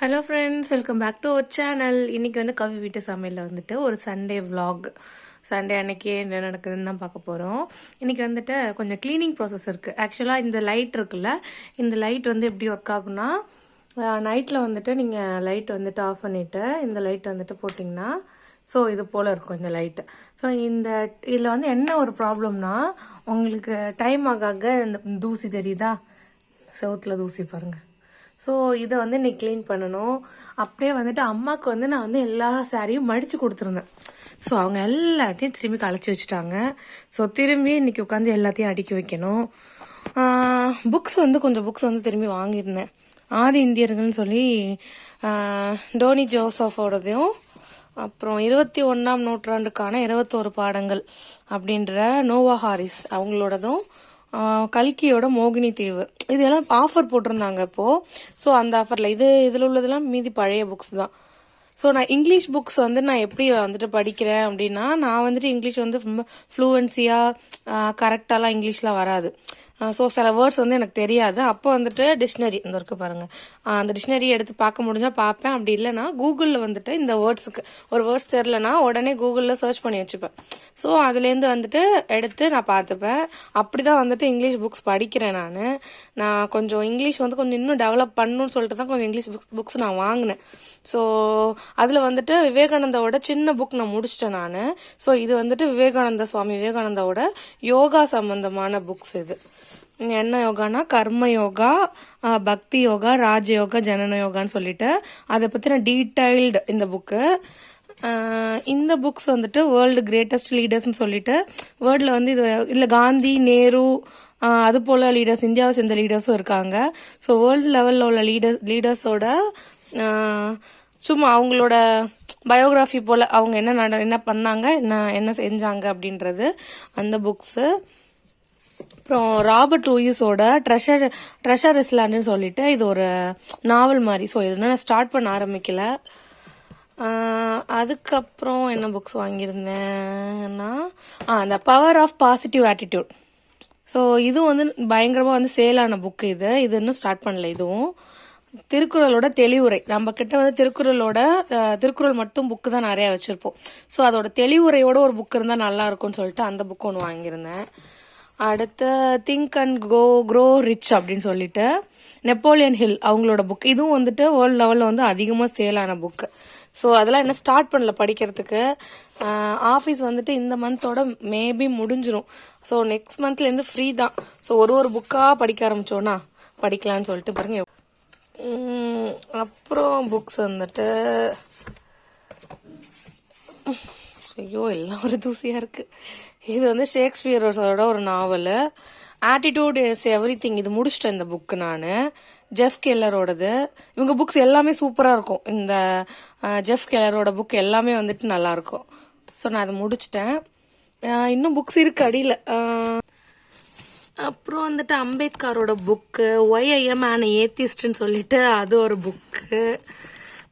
Hello friends, welcome back to our channel. இன்றைக்கி வந்து கவி வீட்டு சமையலில் வந்துட்டு ஒரு சண்டே விலாக். சண்டே அன்னைக்கு என்ன நடக்குதுன்னு தான் பார்க்க போகிறோம். இன்றைக்கி வந்துட்டு கொஞ்சம் க்ளீனிங் ப்ராசஸ் இருக்குது. ஆக்சுவலாக இந்த லைட் இருக்குல்ல, இந்த லைட் வந்து எப்படி ஒர்க் ஆகுனா, நைட்டில் வந்துட்டு நீங்கள் லைட் வந்துட்டு ஆஃப் பண்ணிவிட்டு இந்த லைட் வந்துட்டு போட்டிங்கன்னா ஸோ இது போல் இருக்கும் இந்த லைட்டு. ஸோ இதில் வந்து என்ன ஒரு ப்ராப்ளம்னா, உங்களுக்கு டைம் ஆக இந்த தூசி தெரியுதா, செவுத்தில் தூசி பாருங்கள். ஸோ இதை வந்து இன்னைக்கு க்ளீன் பண்ணணும். அப்படியே வந்துட்டு அம்மாவுக்கு வந்து நான் வந்து எல்லா சாரியும் மடித்து கொடுத்துருந்தேன். ஸோ அவங்க எல்லாத்தையும் திரும்பி களைச்சி வச்சுட்டாங்க. ஸோ திரும்பி இன்னைக்கு உட்காந்து எல்லாத்தையும் அடுக்கி வைக்கணும். புக்ஸ் வந்து கொஞ்சம் புக்ஸ் வந்து திரும்பி வாங்கியிருந்தேன். ஆதி இந்தியர்கள்னு சொல்லி டோனி ஜோசஃபோடதையும், அப்புறம் 21ஆம் நூற்றாண்டுக்கான 21 பாடங்கள் அப்படின்ற நோவா ஹாரிஸ் அவங்களோடதும், கல்கியோட மோகினி தீவு, இதெல்லாம் ஆஃபர் போட்டிருந்தாங்க இப்போது. ஸோ அந்த ஆஃபரில் இதில் உள்ளதெல்லாம் மீதி பழைய புக்ஸ் தான். ஸோ நான் இங்கிலீஷ் புக்ஸ் வந்து நான் எப்படி வந்துட்டு படிக்கிறேன் அப்படின்னா, நான் வந்துட்டு இங்கிலீஷ் வந்து ரொம்ப ஃப்ளூவன்சியாக கரெக்டாலாம் இங்கிலீஷ்லாம் வராது. ஸோ சில வேர்ட்ஸ் வந்து எனக்கு தெரியாது. அப்போ வந்துட்டு டிக்ஷனரி இந்த இருக்கு பாருங்கள், அந்த டிக்ஷனரி எடுத்து பார்க்க முடிஞ்சால் பார்ப்பேன். அப்படி இல்லைனா கூகுளில் வந்துட்டு இந்த வேர்ட்ஸுக்கு ஒரு வேர்ட்ஸ் தெரிலனா உடனே கூகுளில் சர்ச் பண்ணி வச்சுப்பேன். ஸோ அதுலேருந்து வந்துட்டு எடுத்து நான் பார்த்துப்பேன். அப்படி தான் வந்துட்டு இங்கிலீஷ் புக்ஸ் படிக்கிறேன். நான் கொஞ்சம் இங்கிலீஷ் வந்து கொஞ்சம் இன்னும் டெவலப் பண்ணணும்னு சொல்லிட்டு தான் கொஞ்சம் இங்கிலீஷ் புக்ஸ் நான் வாங்கினேன். ஸோ அதில் வந்துட்டு விவேகானந்தாவோட சின்ன புக் நான் முடிச்சிட்டேன் நான். ஸோ இது வந்துட்டு சுவாமி விவேகானந்தாவோட யோகா சம்பந்தமான புக்ஸ். இது என்ன யோகானா, கர்ம யோகா, பக்தி யோகா, ராஜயோகா, ஜனன யோகான்னு சொல்லிட்டு அதை பற்றின டீட்டெயில்டு இந்த புக்கு. இந்த புக்ஸ் வந்துட்டு வேர்ல்டு கிரேட்டஸ்ட் லீடர்ஸ்ன்னு சொல்லிட்டு வேர்ல்டில் வந்து இதில் காந்தி, நேரு, அது போல் லீடர்ஸ், இந்தியாவை சேர்ந்த லீடர்ஸும் இருக்காங்க. ஸோ வேர்ல்டு லெவலில் உள்ள லீடர்ஸோட சும்மா அவங்களோட பயோகிராஃபி போல் அவங்க என்ன பண்ணாங்க, என்ன செஞ்சாங்க அப்படின்றது அந்த புக்ஸு. அப்புறம் ராபர்ட் லூயிஸோட ட்ரெஷர் இஸ்லாண்டுன்னு சொல்லிட்டு இது ஒரு நாவல் மாதிரி. ஸோ இது நான் ஸ்டார்ட் பண்ண ஆரம்பிக்கல. அதுக்கப்புறம் என்ன புக்ஸ் வாங்கியிருந்தேன்னா, அந்த power of positive attitude. So இதுவும் வந்து பயங்கரமாக வந்து சேலான புக்கு. இது இன்னும் ஸ்டார்ட் பண்ணல. இதுவும் திருக்குறளோட தெளிவுரை. நம்ம கிட்ட வந்து திருக்குறள் மட்டும் புக்கு தான் நிறைய வச்சிருப்போம். ஸோ அதோட தெளிவுரையோட ஒரு புக் இருந்தால் நல்லா இருக்கும்னு சொல்லிட்டு அந்த புக்கு ஒன்று வாங்கியிருந்தேன். அடுத்த திங்க் அண்ட் க்ரோ ரிச் அப்படின்னு சொல்லிட்டு நெப்போலியன் ஹில் அவங்களோட புக். இதுவும் வந்துட்டு வேர்ல்டு லெவலில் வந்து அதிகமாக சேலான புக்கு. ஸோ அதெல்லாம் என்ன ஸ்டார்ட் பண்ணல படிக்கிறதுக்கு. ஆஃபீஸ் வந்துட்டு இந்த மந்தோட மேபி முடிஞ்சிரும். ஸோ நெக்ஸ்ட் மந்த்லேருந்து ஃப்ரீ தான். ஸோ ஒரு புக்காக படிக்க ஆரம்பிச்சோன்னா படிக்கலான்னு சொல்லிட்டு பாருங்க. அப்புறம் புக்ஸ் வந்துட்டு ஐயோ எல்லாம் ஒரு தூசியாக இருக்குது. இது வந்து ஷேக்ஸ்பியரோட ஒரு நாவல், ஆட்டிடியூட் இஸ் எவ்ரிதிங். இது முடிச்சிட்டேன் இந்த புக்கு நான். ஜெஃப் கெல்லரோடது. இவங்க புக்ஸ் எல்லாமே சூப்பராக இருக்கும். இந்த ஜெஃப் கெல்லரோட புக் எல்லாமே வந்துட்டு நல்லாயிருக்கும். ஸோ நான் அதை முடிச்சிட்டேன். இன்னும் புக்ஸ் இருக்கு அடியில். அப்புறம் வந்துட்டு அம்பேத்கரோட book, why I am an ஏத்திஸ்ட்னு சொல்லிட்டு அது ஒரு புக்கு,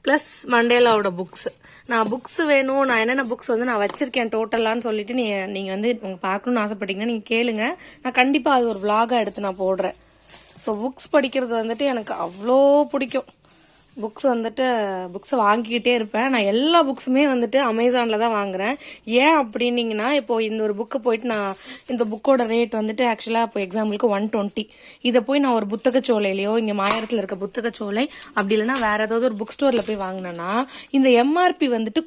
ப்ளஸ் மண்டேலாவோட புக்ஸ். நான் புக்ஸ் வேணும், நான் என்னென்ன புக்ஸ் வந்து நான் வச்சிருக்கேன் டோட்டலான்னு சொல்லிட்டு நீங்கள் வந்து பார்க்கணுன்னு ஆசைப்பட்டீங்கன்னா நீங்கள் கேளுங்க. நான் கண்டிப்பாக அது ஒரு விலாகாக எடுத்து நான் போடுறேன். ஸோ புக்ஸ் படிக்கிறது வந்துட்டு எனக்கு அவ்வளோ பிடிக்கும். புக்ஸை வாங்கிக்கிட்டே இருப்பேன். நான் எல்லா புக்ஸுமே வந்துட்டு அமேசானில் தான் வாங்குறேன். ஏன் அப்படின்னீங்கன்னா, இப்போ இந்த ஒரு புக்கு போயிட்டு நான் இந்த புக்கோட ரேட் வந்துட்டு ஆக்சுவலாக இப்போ எக்ஸாம்பிளுக்கு 120. இதை போய் நான் ஒரு புத்தகச்சோலையிலையோ இங்கே மாயரத்தில் இருக்க புத்தகச்சோலை அப்படி இல்லைன்னா வேற ஏதாவது ஒரு புக் ஸ்டோரில் போய் வாங்கினேன்னா இந்த எம்ஆர்பி வந்துட்டு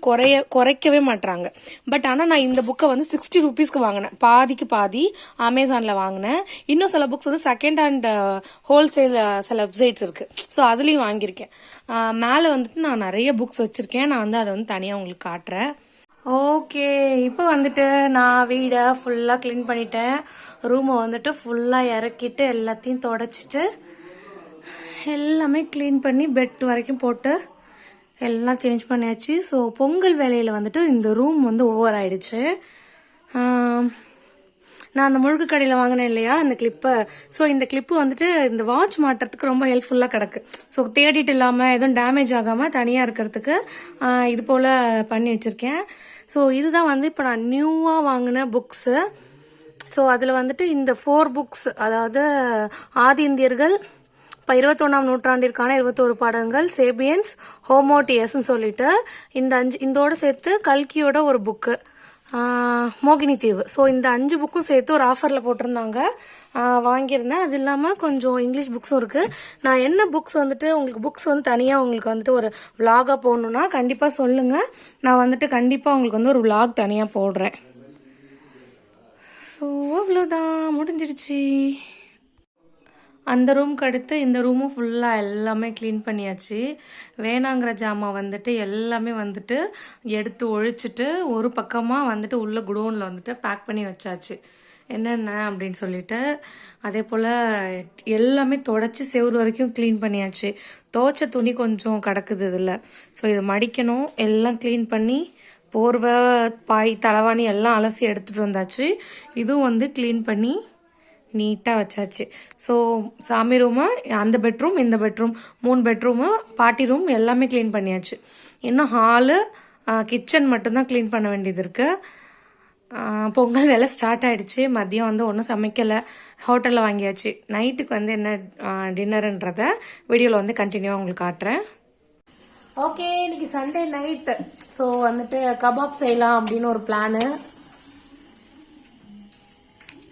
குறைக்கவே மாட்டாங்க. பட் ஆனால் நான் இந்த புக்கை வந்து 60 ரூபீஸ்க்கு வாங்கினேன். பாதிக்கு பாதி அமேசானில் வாங்கினேன். இன்னும் சில புக்ஸ் வந்து செகண்ட் ஹேண்ட் ஹோல்சேல் சில வெப்சைட்ஸ் இருக்குது. ஸோ அதுலேயும் வாங்கியிருக்கேன். மேலே வந்துட்டு நான் நிறைய புக்ஸ் வச்சுருக்கேன். நான் வந்து அதை வந்து தனியாக உங்களுக்கு காட்டுறேன். ஓகே, இப்போ வந்துட்டு நான் வீடை ஃபுல்லாக க்ளீன் பண்ணிட்டேன். ரூமை வந்துட்டு ஃபுல்லாக இறக்கிட்டு எல்லாத்தையும் தொடச்சிட்டு எல்லாமே க்ளீன் பண்ணி பெட் வரைக்கும் போட்டு எல்லாம் சேஞ்ச் பண்ணியாச்சு. ஸோ பொங்கல் வேலையில் வந்துட்டு இந்த ரூம் வந்து ஓவர் ஆயிடுச்சு. நான் அந்த முழுக்கு கடையில் வாங்கினேன் இல்லையா இந்த கிளிப்பை. ஸோ இந்த கிளிப்பு வந்துட்டு இந்த வாட்ச் மாட்டுறதுக்கு ரொம்ப ஹெல்ப்ஃபுல்லாக கிடக்கு. ஸோ தேடிட்டு இல்லாமல் எதுவும் டேமேஜ் ஆகாமல் தனியாக இருக்கிறதுக்கு இது போல் பண்ணி வச்சுருக்கேன். ஸோ இதுதான் வந்து இப்போ நான் நியூவாக வாங்கின புக்ஸு. ஸோ அதில் வந்துட்டு இந்த 4 புக்ஸ், அதாவது ஆதி இந்தியர்கள், இப்போ 21ஆம் நூற்றாண்டிற்கான 21 பாடல்கள், சேபியன்ஸ், ஹோமோட்டியஸ்ன்னு சொல்லிட்டு இதோட சேர்த்து கல்கியோட ஒரு புக்கு, மோகினி தீவு. ஸோ இந்த 5 புக்கும் சேர்த்து ஒரு ஆஃபரில் போட்டிருந்தாங்க, வாங்கியிருந்தேன். அது இல்லாமல் கொஞ்சம் இங்கிலீஷ் புக்ஸும் இருக்குது. நான் என்ன புக்ஸ் வந்துட்டு உங்களுக்கு புக்ஸ் வந்து தனியாக உங்களுக்கு வந்துட்டு ஒரு விலாகாக போடணுன்னா கண்டிப்பாக சொல்லுங்கள். நான் வந்துட்டு கண்டிப்பாக உங்களுக்கு வந்து ஒரு விலாக் தனியாக போடுறேன். ஸோ அவ்வளோதான், முடிஞ்சிடுச்சு. அந்த ரூம்க்கு அடுத்து இந்த ரூமும் ஃபுல்லாக எல்லாமே க்ளீன் பண்ணியாச்சு. வேணாங்கிற ஜாமான் வந்துட்டு எல்லாமே வந்துட்டு எடுத்து ஒழிச்சிட்டு ஒரு பக்கமாக வந்துட்டு உள்ள குடோனில் வந்துட்டு பேக் பண்ணி வச்சாச்சு. என்னென்ன அப்படின்னு சொல்லிட்டு அதே போல் எல்லாமே தொடச்சி செவுறு வரைக்கும் க்ளீன் பண்ணியாச்சு. துவைச்ச துணி கொஞ்சம் கிடக்குது இதில். ஸோ இதை மடிக்கணும். எல்லாம் க்ளீன் பண்ணி போர்வை, பாய், தலைவாணி எல்லாம் அலசி எடுத்துகிட்டு வந்தாச்சு. இதுவும் வந்து க்ளீன் பண்ணி நீட்டாக வச்சாச்சு. ஸோ சாமி ரூமு, அந்த பெட்ரூம், இந்த பெட்ரூம், 3 பெட்ரூமு, பாட்டி ரூம் எல்லாமே க்ளீன் பண்ணியாச்சு. இன்னும் ஹாலு, கிச்சன் மட்டும்தான் க்ளீன் பண்ண வேண்டியது இருக்குது. பொங்கல் வேலை ஸ்டார்ட் ஆகிடுச்சு. மதியம் வந்து ஒன்றும் சமைக்கலை, ஹோட்டலில் வாங்கியாச்சு. நைட்டுக்கு வந்து என்ன டின்னருன்றத வீடியோவில் வந்து கண்டினியூவாக உங்களுக்கு காட்டுறேன். ஓகே, இன்னைக்கு சண்டே நைட்டு. ஸோ வந்துட்டு கபாப் செய்யலாம் அப்படின்னு ஒரு பிளானு.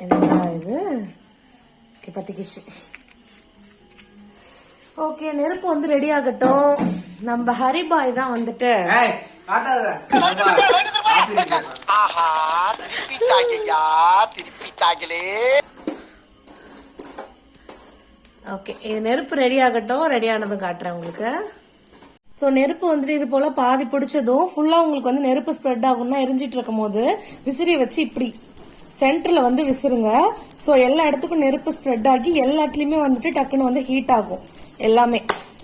என்ன இது பத்திக்கிச்சு. ஓகே, நெருப்பு வந்து ரெடி ஆகட்டும். நம்ம ஹரிபாய் தான் வந்துட்டு ஓகே, இது நெருப்பு ரெடி ஆகட்டும். ரெடி ஆனதும் காட்டுறேன் உங்களுக்கு. ஸோ நெருப்பு வந்துட்டு இது போல பாதி பிடிச்சதும் ஃபுல்லா உங்களுக்கு வந்து நெருப்பு ஸ்ப்ரெட் ஆகும்னா எரிஞ்சிட்டு இருக்கும் போது விசிறியை வச்சு இப்படி சென்டர்ல வந்து விசிறுங்க. ஸோ எல்லா இடத்துக்கும் நெருப்பு ஸ்ப்ரெட் ஆகி எல்லாத்துலயுமே வந்துட்டு டக்குன்னு வந்து ஹீட் ஆகும் எல்லாமே.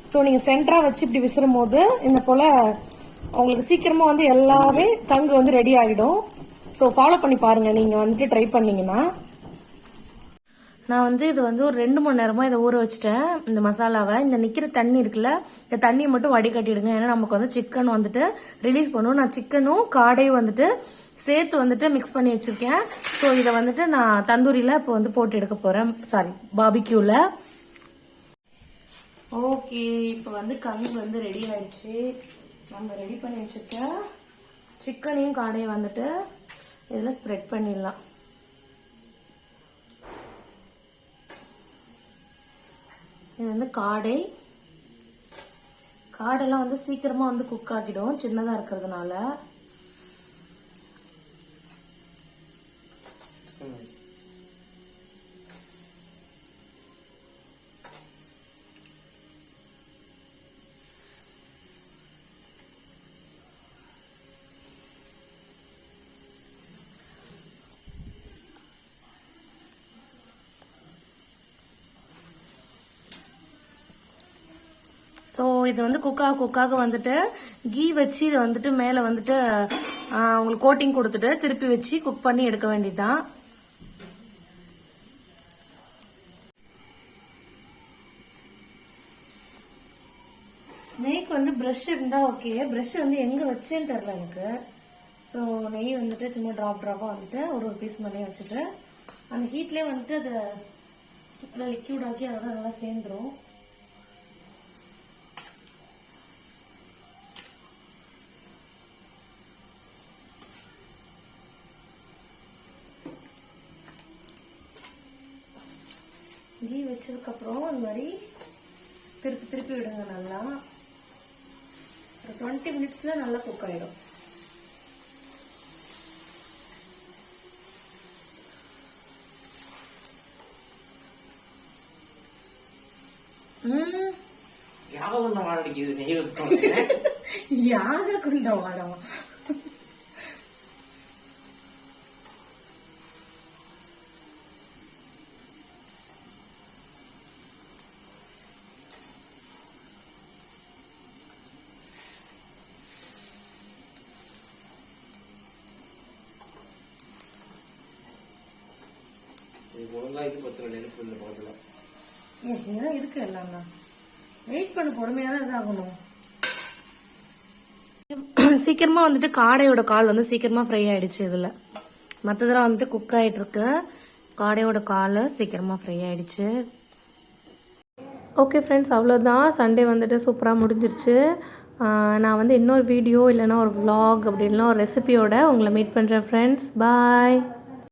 ஸோ நீங்க சென்டரா வச்சு இப்படி விசிறும் போது இந்த போல உங்களுக்கு சீக்கிரமா வந்து எல்லாமே கங்கு வந்து ரெடி ஆகிடும். ஸோ ஃபாலோ பண்ணி பாருங்க, நீங்க வந்துட்டு ட்ரை பண்ணீங்கன்னா. நான் வந்து இது வந்து ஒரு 2 மணி நேரமா இதை ஊற வச்சுட்டேன். இந்த மசாலாவை, இந்த நிக்கிற தண்ணி இருக்குல்ல, இந்த தண்ணியை மட்டும் வடிகட்டிடுங்க. ஏன்னா நமக்கு வந்து சிக்கன் வந்துட்டு ரிலீஸ் பண்ணும். நான் சிக்கனும் காடையும் வந்துட்டு சேர்த்து வந்துட்டு மிக்ஸ் பண்ணி வச்சிருக்கேன். ஸோ இதை வந்துட்டு நான் தந்தூரியில் இப்போ வந்து போட்டு எடுக்க போறேன். சாரி, பாபிக்யூல. ஓகே, இப்போ வந்து கங்கு வந்து ரெடி ஆயிடுச்சு. நம்ம ரெடி பண்ணி வச்சிருக்க சிக்கனையும் காடையும் வந்துட்டு இதில் ஸ்ப்ரெட் பண்ணிடலாம். இது வந்து காடைலாம் வந்து சீக்கிரமா வந்து குக் ஆகிடும் சின்னதா இருக்கிறதுனால. ஸோ இது வந்து குக்காக வந்துட்டு கீ வச்சு இதை வந்துட்டு மேலே வந்துட்டு உங்களுக்கு கோட்டிங் கொடுத்துட்டு திருப்பி வச்சு குக் பண்ணி எடுக்க வேண்டியதுதான். நெய்க்கு வந்து ப்ரஷ் இருந்தா ஓகே. ப்ரஷ் வந்து எங்க வச்சேன்னு தெரியல எனக்கு. ஸோ நெய் வந்துட்டு சும்மா ட்ராப்பாக வந்துட்டு ஒரு பீஸ் மாதிரி வச்சுட்டு அந்த ஹீட்லேயே வந்துட்டு அதை லிக்யூட் ஆக்கி அதோட நல்லா சேர்ந்துடும். கீ வச்சதுக்கப்புறம் இந்த மாதிரி திருப்பி விடுங்க. நல்லா ஒரு 20 மினிட்ஸ்ல நல்லா குக் ஆயிடும். யாக குண்ட வாடம். இருக்கு எல்லாம் தான். வெயிட் பண்ண, பொறுமையா தான் இதாகணும். சீக்கிரமா வந்துட்டு காடையோட கால் வந்து சீக்கிரமா ஃப்ரை ஆயிடுச்சு. இதுல மற்றதெல்லாம் வந்துட்டு குக் ஆயிட்டு இருக்கு. காடையோட கால் சீக்கிரமா ஃப்ரை ஆயிடுச்சு. ஓகே ஃப்ரெண்ட்ஸ், அவ்வளோதான். சண்டே வந்துட்டு சூப்பராக முடிஞ்சிருச்சு. நான் வந்து இன்னொரு வீடியோ இல்லைனா ஒரு vlog அப்படின்லாம் ஒரு ரெசிபியோட உங்களை மீட் பண்ணுறேன் ஃப்ரெண்ட்ஸ். பாய்.